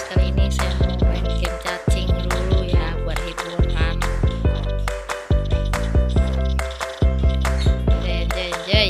Kali ini saya mau main game cacing dulu ya buat hiburan. Jay, jay, jay.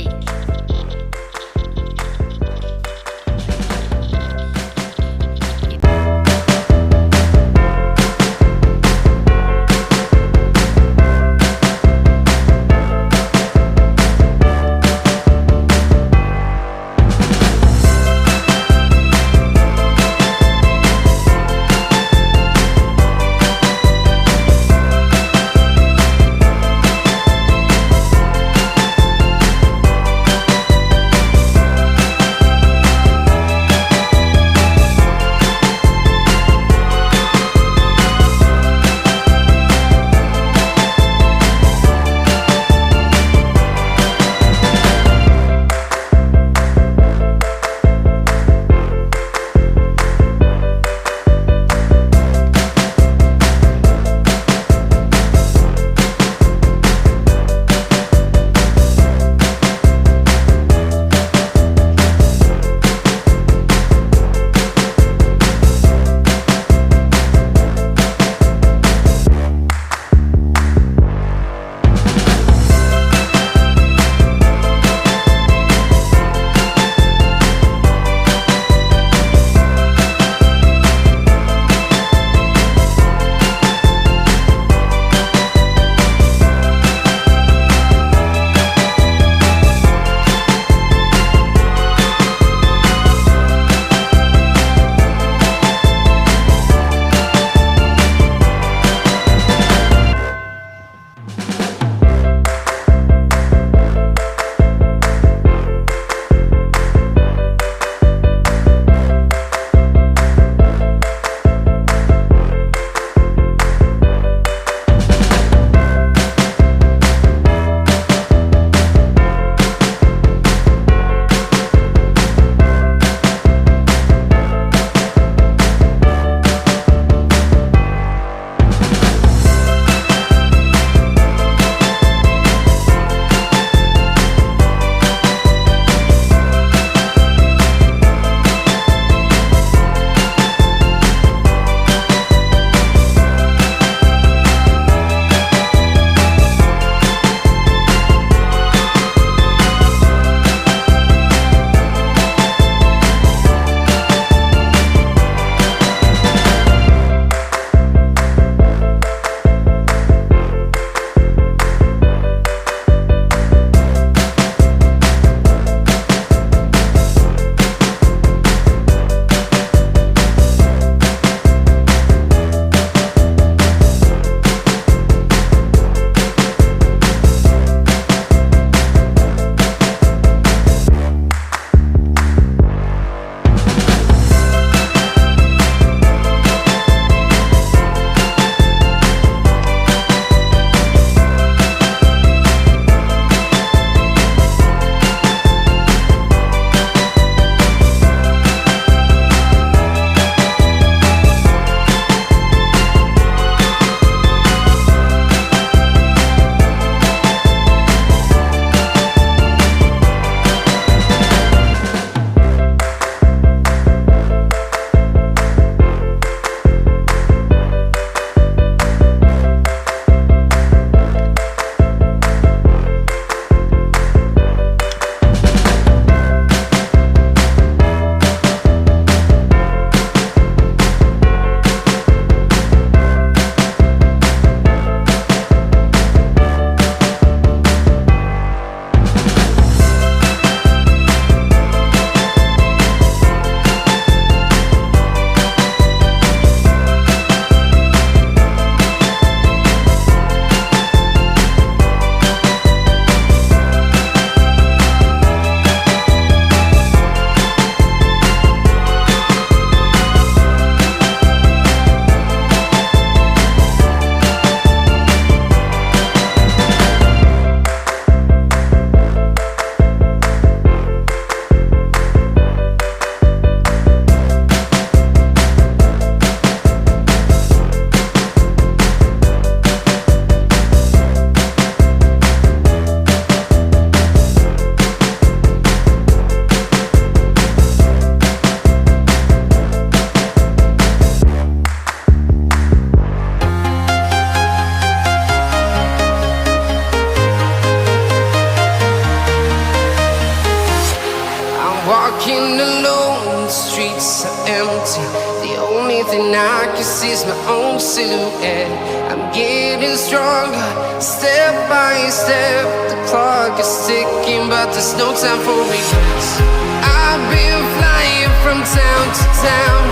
only thing I can see is my own silhouette. I'm getting stronger, step by step. The clock is ticking, but there's no time for regrets. I've been flying from town to town,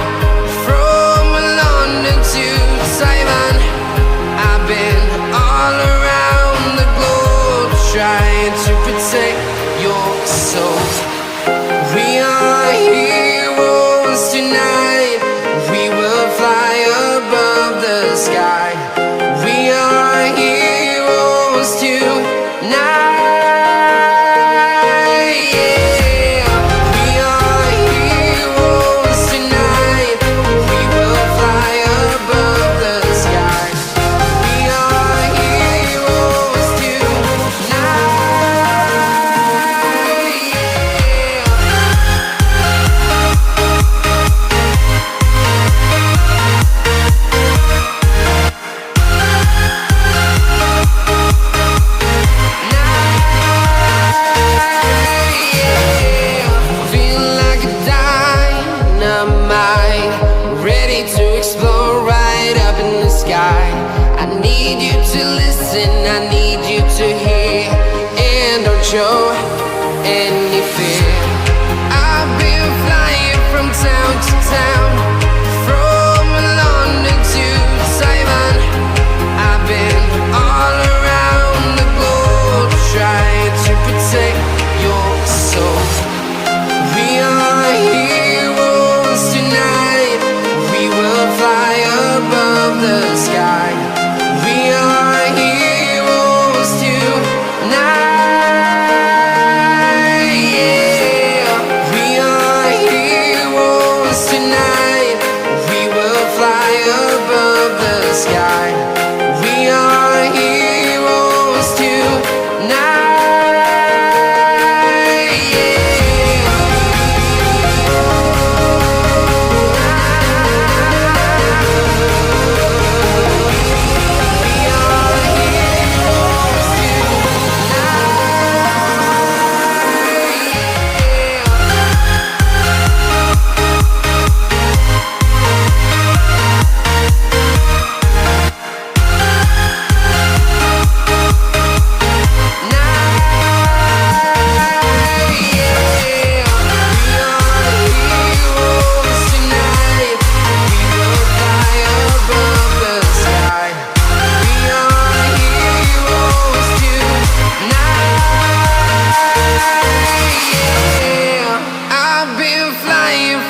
from London to Taiwan. I've been all around the globe, trying to protect your soul. We are heroes tonight. We will fly above the sky. We are heroes tonight. Yeah. We are heroes tonight. We will fly above the sky. We are heroes tonight. To explore right up in the sky. I need you to listen, I need you to hear, and don't show any fear. I've been flying from town to town, from London to Taiwan. I've been all around the globe, trying to protect your soul. We are heroes tonight. We will fly above the sky. We are heroes tonight. Yeah. We are heroes tonight. We will fly above the sky. We are heroes tonight.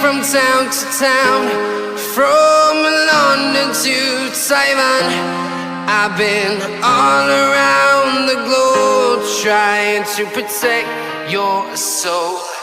From town to town, from London to Taiwan. I've been all around the globe, trying to protect your soul.